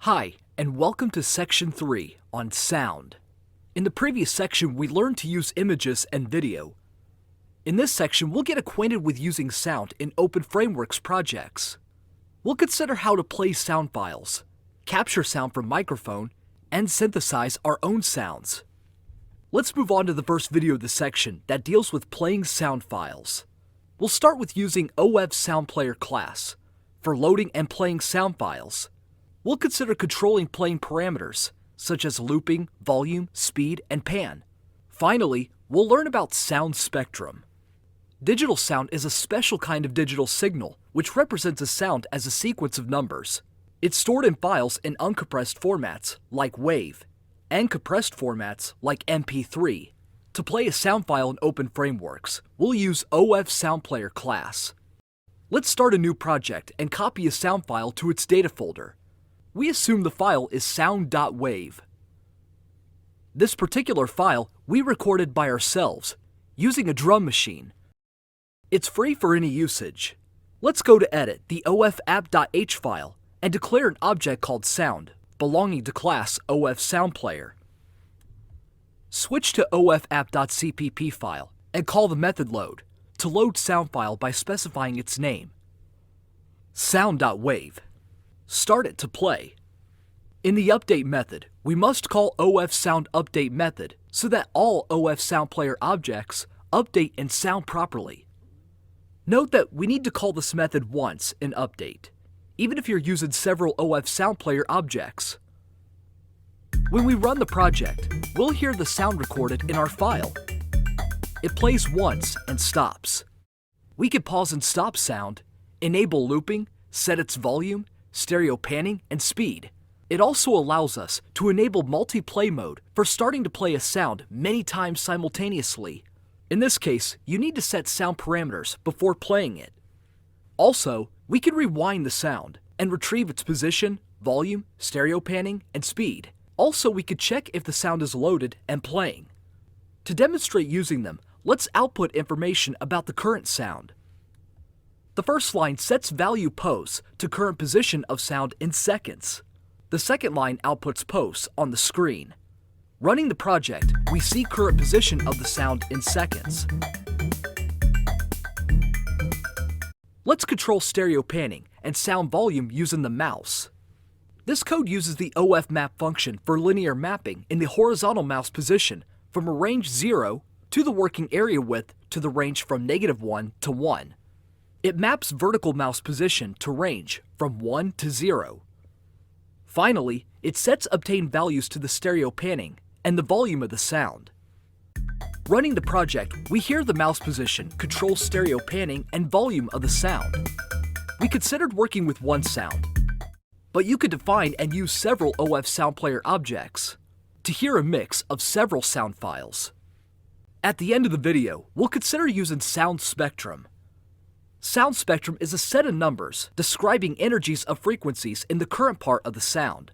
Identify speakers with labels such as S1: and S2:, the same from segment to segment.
S1: Hi, and welcome to Section 3 on Sound. In the previous section, we learned to use images and video. In this section, we'll get acquainted with using sound in openFrameworks projects. We'll consider how to play sound files, capture sound from microphone, and synthesize our own sounds. Let's move on to the first video of the section that deals with playing sound files. We'll start with using ofSoundPlayer class for loading and playing sound files. We'll consider controlling playing parameters, such as looping, volume, speed, and pan. Finally, we'll learn about sound spectrum. Digital sound is a special kind of digital signal, which represents a sound as a sequence of numbers. It's stored in files in uncompressed formats, like WAV, and compressed formats, like MP3. To play a sound file in openFrameworks, we'll use ofSoundPlayer class. Let's start a new project and copy a sound file to its data folder. We assume the file is sound.wav. This particular file we recorded by ourselves, using a drum machine. It's free for any usage. Let's go to edit the ofapp.h file and declare an object called sound, belonging to class ofSoundPlayer. Switch to ofapp.cpp file and call the method load to load sound file by specifying its name, sound.wav. Start it to play. In the update method, we must call ofSoundUpdate method so that all ofSoundPlayer objects update and sound properly. Note that we need to call this method once in update, even if you're using several ofSoundPlayer objects. When we run the project, we'll hear the sound recorded in our file. It plays once and stops. We can pause and stop sound, enable looping, set its volume, stereo panning, and speed. It also allows us to enable multi-play mode for starting to play a sound many times simultaneously. In this case, you need to set sound parameters before playing it. Also, we can rewind the sound and retrieve its position, volume, stereo panning, and speed. Also, we could check if the sound is loaded and playing. To demonstrate using them, let's output information about the current sound. The first line sets value pose to current position of sound in seconds. The second line outputs pose on the screen. Running the project, we see current position of the sound in seconds. Let's control stereo panning and sound volume using the mouse. This code uses the ofmap function for linear mapping in the horizontal mouse position from a range 0 to the working area width to the range from -1 to 1. It maps vertical mouse position to range from 1 to 0. Finally, it sets obtained values to the stereo panning and the volume of the sound. Running the project, we hear the mouse position control stereo panning and volume of the sound. We considered working with one sound, but you could define and use several ofSoundPlayer objects to hear a mix of several sound files. At the end of the video, we'll consider using sound spectrum. Sound spectrum is a set of numbers describing energies of frequencies in the current part of the sound.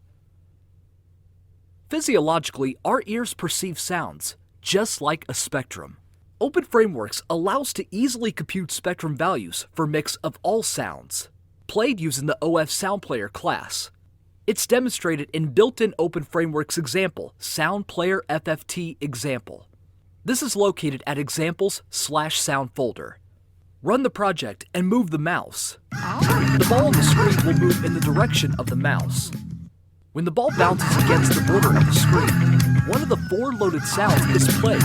S1: Physiologically, our ears perceive sounds, just like a spectrum. openFrameworks allows to easily compute spectrum values for a mix of all sounds, played using the ofSoundPlayer class. It's demonstrated in built-in openFrameworks example, SoundPlayer FFT example. This is located at examples/sound folder. Run the project and move the mouse. The ball on the screen will move in the direction of the mouse. When the ball bounces against the border of the screen, one of the 4 loaded sounds is played.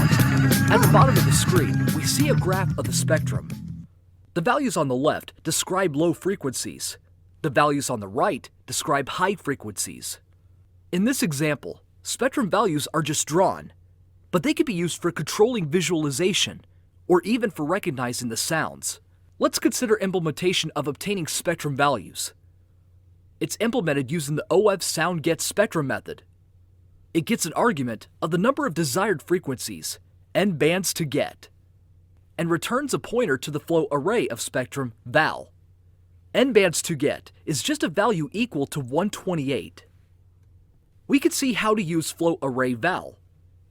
S1: At the bottom of the screen, we see a graph of the spectrum. The values on the left describe low frequencies. The values on the right describe high frequencies. In this example, spectrum values are just drawn, but they can be used for controlling visualization or even for recognizing the sounds. Let's consider implementation of obtaining spectrum values. It's implemented using the ofSoundGetSpectrum method. It gets an argument of the number of desired frequencies, and bands to get, and returns a pointer to the flow array of spectrum val. N bands to get is just a value equal to 128. We can see how to use flow array val.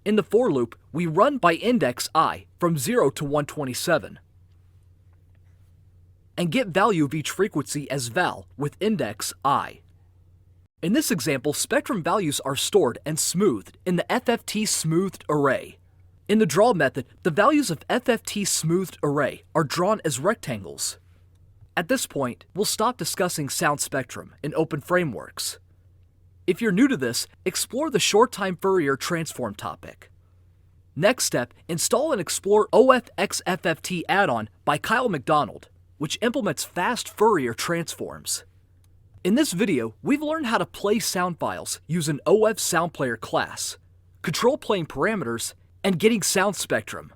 S1: In the for loop, we run by index I from 0 to 127 and get value of each frequency as val with index I. In this example, spectrum values are stored and smoothed in the FFT smoothed array. In the draw method, the values of FFT smoothed array are drawn as rectangles. At this point, we'll stop discussing sound spectrum in openFrameworks. If you're new to this, explore the short-time Fourier transform topic. Next step, install and explore ofXFFT add-on by Kyle McDonald, which implements fast Fourier transforms. In this video, we've learned how to play sound files using ofSoundPlayer class, control playing parameters, and getting sound spectrum.